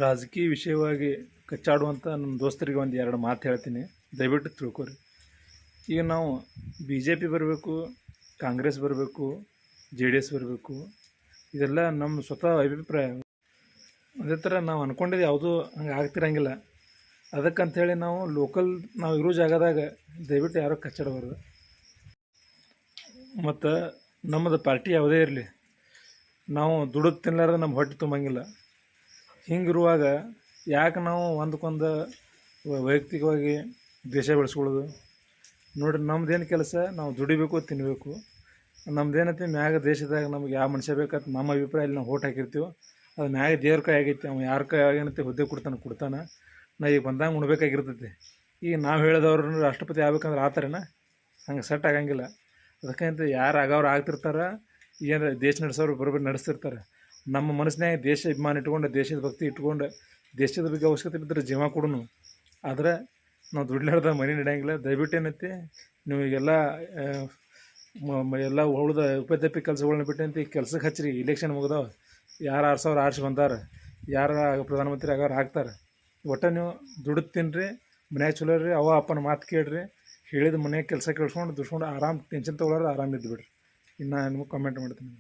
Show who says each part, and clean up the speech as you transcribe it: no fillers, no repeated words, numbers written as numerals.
Speaker 1: ರಾಜಕೀಯ ವಿಷಯವಾಗಿ ಕಚ್ಚಾಡುವಂಥ ನಮ್ಮ ದೋಸ್ತರಿಗೆ ಒಂದು ಎರಡು ಮಾತು ಹೇಳ್ತೀನಿ, ದಯವಿಟ್ಟು ತಿಳ್ಕೊರಿ. ಈಗ ನಾವು ಬಿ ಜೆ ಪಿ ಬರಬೇಕು, ಕಾಂಗ್ರೆಸ್ ಬರಬೇಕು, ಜೆ ಡಿ ಎಸ್ ಬರಬೇಕು, ಇದೆಲ್ಲ ನಮ್ಮ ಸ್ವತಃ ಅಭಿಪ್ರಾಯ. ಅದೇ ಥರ ನಾವು ಅಂದ್ಕೊಂಡಿದ್ದು ಯಾವುದೂ ಹಂಗೆ ಆಗ್ತಿರಂಗಿಲ್ಲ. ಅದಕ್ಕಂಥೇಳಿ ನಾವು ಲೋಕಲ್ ನಾವು ಇರೋ ಜಾಗದಾಗ ದಯವಿಟ್ಟು ಯಾರೂ ಕಚ್ಚಾಡಬಾರ್ದು. ಮತ್ತು ನಮ್ಮದು ಪಾರ್ಟಿ ಯಾವುದೇ ಇರಲಿ, ನಾವು ದುಡಿದು ತಿನ್ನಲಾರ್ದೆ ನಮ್ಮ ಹೊಟ್ಟೆ ತುಂಬಂಗಿಲ್ಲ. ಹಿಂಗಿರುವಾಗ ಯಾಕೆ ನಾವು ಒಂದಕ್ಕೊಂದು ವೈಯಕ್ತಿಕವಾಗಿ ದೇಶ ಬೆಳೆಸ್ಕೊಳ್ಳೋದು? ನೋಡಿರಿ, ನಮ್ದೇನು ಕೆಲಸ, ನಾವು ದುಡಿಬೇಕು, ತಿನ್ನಬೇಕು. ನಮ್ದೇನೈತಿ ಮ್ಯಾಗ ದೇಶದಾಗ ನಮ್ಗೆ ಯಾವ ಮನುಷ್ಯ ಬೇಕಂತ ನಮ್ಮ ಅಭಿಪ್ರಾಯದಲ್ಲಿ ನಾವು ಓಟ್ ಹಾಕಿರ್ತೀವೋ ಅದು ಮ್ಯಾಗ ದೇವ್ರ ಕೈ ಆಗೈತಿ. ಅವ್ನು ಯಾರ ಕೈ ಏನೈತಿ ಹುದ್ದೆ ಕೊಡ್ತಾನೆ. ನಾ ಈಗ ಬಂದಂಗೆ ಉಣ್ಬೇಕಾಗಿರ್ತೈತಿ. ಈಗ ನಾವು ಹೇಳಿದವ್ರನ್ನ ರಾಷ್ಟ್ರಪತಿ ಆಗ್ಬೇಕಂದ್ರೆ ಆತಾರೇನ? ಹಂಗೆ ಸೆಟ್ ಆಗಂಗಿಲ್ಲ. ಅದಕ್ಕಂತ ಯಾರು ಆಗೋರು ಆಗ್ತಿರ್ತಾರೆ, ಏನು ದೇಶ ನಡೆಸೋರು ಬರೋಬ್ಬರಿ ನಡೆಸ್ತಿರ್ತಾರೆ. ನಮ್ಮ ಮನಸ್ಸಿನಾಗ ದೇಶ ಅಭಿಮಾನ ಇಟ್ಕೊಂಡು, ದೇಶದ ಭಕ್ತಿ ಇಟ್ಕೊಂಡು, ದೇಶದ ಬಗ್ಗೆ ಅವಶ್ಯಕತೆ ಬಿದ್ದರೆ ಜೀವ ಕೊಡೋನು. ಆದರೆ ನಾವು ದುಡ್ಲಾರ್ದ ಮನೆ ನಡೆಯಂಗಿಲ್ಲ. ದಯವಿಟ್ಟು ಏನೈತಿ, ನೀವು ಈಗೆಲ್ಲ ಎಲ್ಲ ಉಳಿದ ಉಪದ್ಯಪಿ ಕೆಲಸಗಳನ್ನ ಬಿಟ್ಟಂತ ಈಗ ಕೆಲ್ಸಕ್ಕೆ ಹಚ್ಚಿರಿ. ಇಲೆಕ್ಷನ್ ಮುಗ್ದಾವ, ಯಾರು 6,000 ಆರಿಸಿ ಬಂದಾರೆ, ಯಾರು ಪ್ರಧಾನಮಂತ್ರಿ ಆಗೋರು ಆಗ್ತಾರೆ. ಒಟ್ಟು ನೀವು ದುಡ್ದು ತಿನ್ನಿರಿ, ಮನ್ಯಾಗ ಚಲೋ ರೀ, ಅವ್ವ ಅಪ್ಪನ ಮಾತು ಕೇಳಿರಿ, ಹೇಳಿದ ಮನೆಯಾಗ ಕೆಲಸ ಕೇಳಿಸ್ಕೊಂಡು ದುಡ್ಸ್ಕೊಂಡು ಆರಾಮ್ ಟೆನ್ಷನ್ ತೊಗೊಳೋರು ಆರಾಮ ಇದ್ದು ಬಿಡ್ರಿ. ಇನ್ನು ನಿಮಗೆ ಕಮೆಂಟ್ ಮಾಡ್ತೀನಿ.